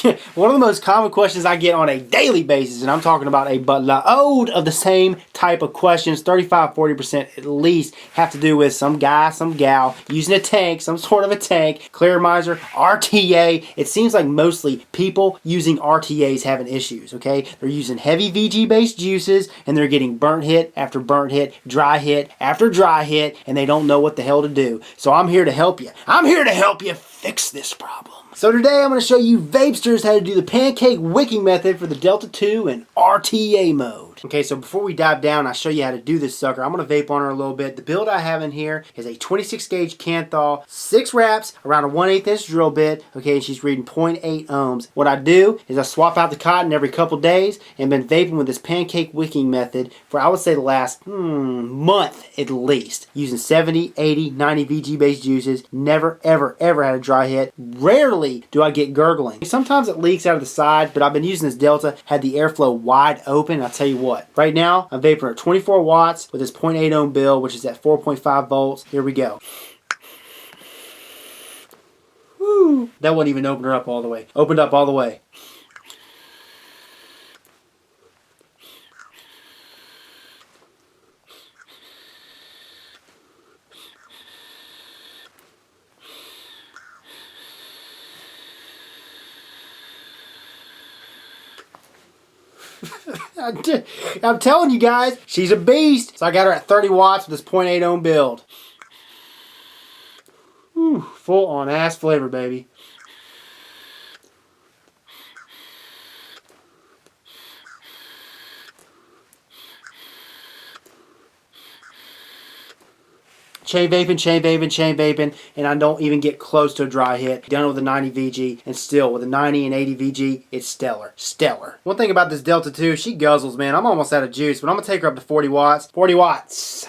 One of the most common questions I get on a daily basis, and I'm talking about a buttload of the same type of questions, 35-40% at least, have to do with some guy, some gal using a tank, some sort of a tank, clearomizer, RTA. It seems like mostly people using RTAs having issues, okay? They're using heavy VG-based juices, and they're getting burnt hit after burnt hit, dry hit after dry hit, and they don't know what the hell to do. So I'm here to help you. I'm here to help you fix this problem. So today I'm going to show you vapesters how to do the pancake wicking method for the Delta 2 and RTA mode. Okay, so before we dive down, I'll show you how to do this sucker. I'm going to vape on her a little bit. The build I have in here is a 26 gauge Canthal, 6 wraps, around a 1/8 inch drill bit. Okay, and she's reading 0.8 ohms. What I do is I swap out the cotton every couple days and been vaping with this pancake wicking method for I would say the last month at least. Using 70, 80, 90 VG based juices. Never, ever, ever had a dry hit. Rarely do I get gurgling. Sometimes it leaks out of the sides, but I've been using this Delta, had the airflow wide open. I'll tell you what, right now I'm vaping at 24 watts with this 0.8 ohm bill, which is at 4.5 volts. Here we go. Woo. That wouldn't even open her up all the way. Opened up all the way. I'm telling you guys, she's a beast. So I got her at 30 watts with this 0.8 ohm build. Whew, full on ass flavor, baby. Chain vaping, chain vaping, chain vaping, and I don't even get close to a dry hit. Done with a 90 VG, and still with a 90 and 80 VG, it's stellar. Stellar. One thing about this Delta 2, she guzzles, man. I'm almost out of juice, but I'm going to take her up to 40 watts. 40 watts.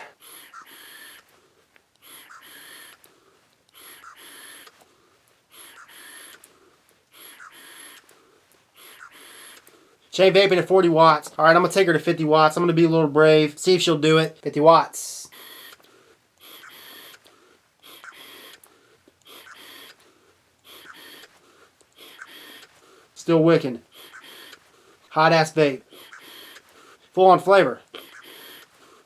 Chain vaping at 40 watts. All right, I'm going to take her to 50 watts. I'm going to be a little brave. See if she'll do it. 50 watts. Still wicking. Hot ass vape. Full on flavor.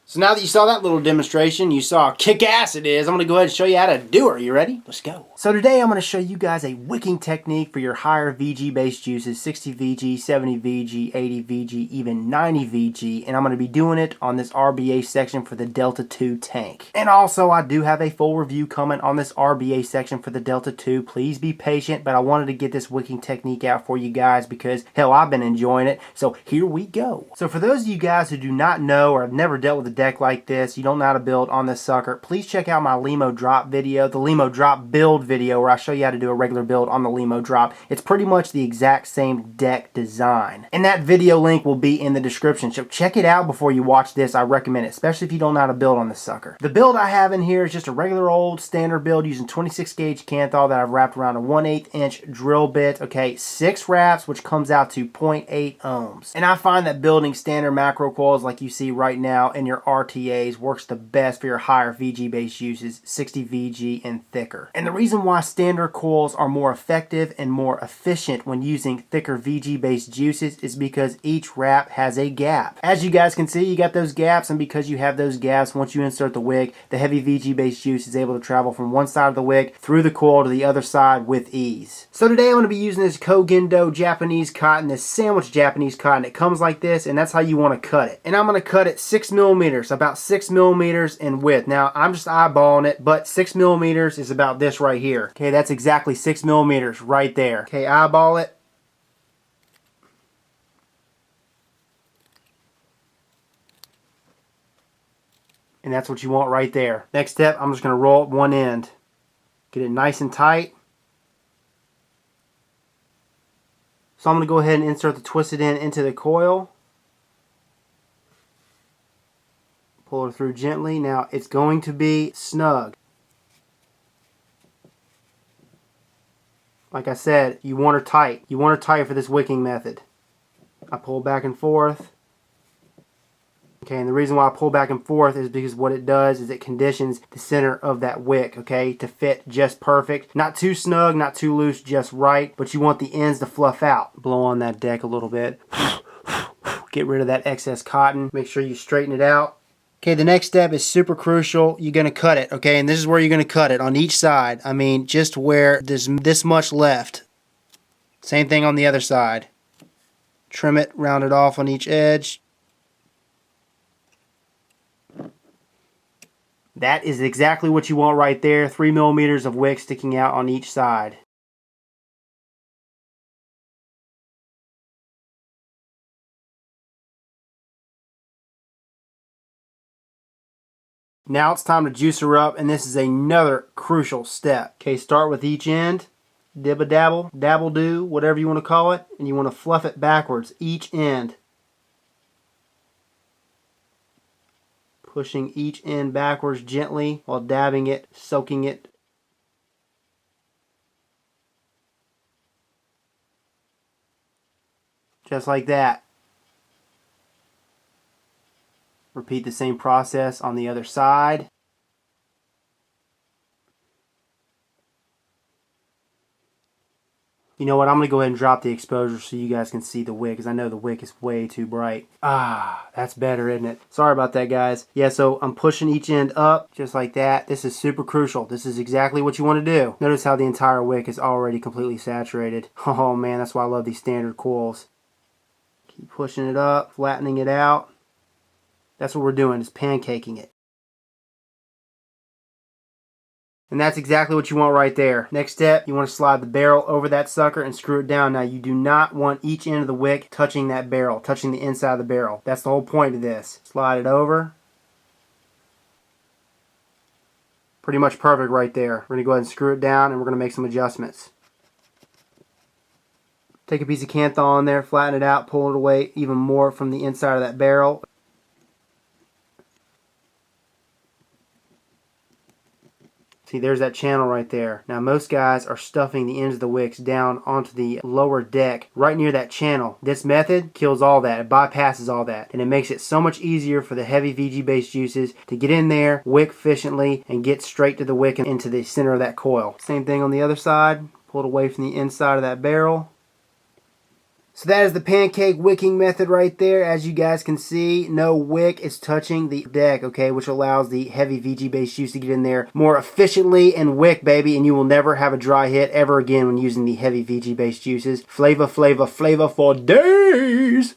So now that you saw that little demonstration, you saw how kick-ass it is, I'm going to go ahead and show you how to do her. You ready? Let's go. So today I'm going to show you guys a wicking technique for your higher VG-based juices, 60 VG, 70 VG, 80 VG, even 90 VG, and I'm going to be doing it on this RBA section for the Delta 2 tank. And also, I do have a full review coming on this RBA section for the Delta 2. Please be patient, but I wanted to get this wicking technique out for you guys because, hell, I've been enjoying it. So here we go. So for those of you guys who do not know or have never dealt with a deck like this, you don't know how to build on this sucker, please check out my Limo drop video, the Limo drop build video, where I show you how to do a regular build on the Limo drop. It's pretty much the exact same deck design, and that video link will be in the description, so check it out before you watch this. I recommend it, especially if you don't know how to build on this sucker. The build I have in here is just a regular old standard build using 26 gauge Canthal that I've wrapped around a 1/8 inch drill bit. Okay, 6 wraps, which comes out to 0.8 ohms. And I find that building standard macro coils like you see right now in your RTA works the best for your higher VG based uses, 60 VG and thicker. And the reason why standard coils are more effective and more efficient when using thicker VG based juices is because each wrap has a gap. As you guys can see, you got those gaps, and because you have those gaps, once you insert the wick, the heavy VG based juice is able to travel from one side of the wick through the coil to the other side with ease. So today I'm going to be using this Kogendo Japanese cotton, this sandwich Japanese cotton. It comes like this, and that's how you want to cut it. And I'm going to cut it 6 millimeters, about 6 millimeters in width. Now I'm just eyeballing it, but 6 millimeters is about this right here. Okay, that's exactly 6 millimeters right there. Okay, eyeball it. And that's what you want right there. Next step, I'm just going to roll up one end. Get it nice and tight. So I'm going to go ahead and insert the twisted end into the coil. Pull it through gently. Now it's going to be snug. Like I said, you want her tight. You want her tight for this wicking method. I pull back and forth. Okay, and the reason why I pull back and forth is because what it does is it conditions the center of that wick, okay, to fit just perfect. Not too snug, not too loose, just right, but you want the ends to fluff out. Blow on that deck a little bit. Get rid of that excess cotton. Make sure you straighten it out. Okay, the next step is super crucial. You're going to cut it, okay, and this is where you're going to cut it on each side. I mean, just where there's this much left. Same thing on the other side. Trim it, round it off on each edge. That is exactly what you want right there. 3 millimeters of wick sticking out on each side. Now it's time to juice her up, and this is another crucial step. Okay, start with each end. Dib-a-dabble, dabble-do, whatever you want to call it. And you want to fluff it backwards, each end. Pushing each end backwards gently while dabbing it, soaking it. Just like that. Repeat the same process on the other side. You know what, I'm going to go ahead and drop the exposure so you guys can see the wick, because I know the wick is way too bright. Ah, that's better, isn't it? Sorry about that, guys. Yeah, so I'm pushing each end up, just like that. This is super crucial. This is exactly what you want to do. Notice how the entire wick is already completely saturated. Oh man, that's why I love these standard coils. Keep pushing it up, flattening it out. That's what we're doing, is pancaking it. And that's exactly what you want right there. Next step, you want to slide the barrel over that sucker and screw it down. Now, you do not want each end of the wick touching that barrel, touching the inside of the barrel. That's the whole point of this. Slide it over. Pretty much perfect right there. We're going to go ahead and screw it down, and we're going to make some adjustments. Take a piece of Kanthal in there, flatten it out, pull it away even more from the inside of that barrel. See, there's that channel right there. Now, most guys are stuffing the ends of the wicks down onto the lower deck right near that channel. This method kills all that. It bypasses all that. And it makes it so much easier for the heavy VG-based juices to get in there, wick efficiently, and get straight to the wick and into the center of that coil. Same thing on the other side. Pull it away from the inside of that barrel. So that is the pancake wicking method right there. As you guys can see, no wick is touching the deck, okay, which allows the heavy VG-based juice to get in there more efficiently and wick, baby, and you will never have a dry hit ever again when using the heavy VG-based juices. Flavor, flavor, flavor for days!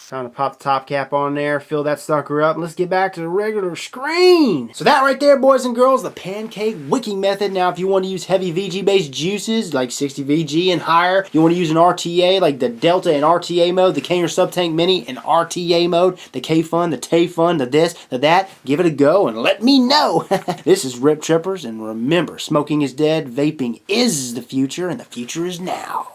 Time to pop the top cap on there, fill that sucker up, and let's get back to the regular screen. So that right there, boys and girls, the pancake wicking method. Now, if you want to use heavy VG-based juices, like 60 VG and higher, you want to use an RTA, like the Delta in RTA mode, the Kanger Subtank Mini in RTA mode, the K-Fun, the Tay-Fun, the this, the that, give it a go and let me know. This is Rip Trippers, and remember, smoking is dead, vaping is the future, and the future is now.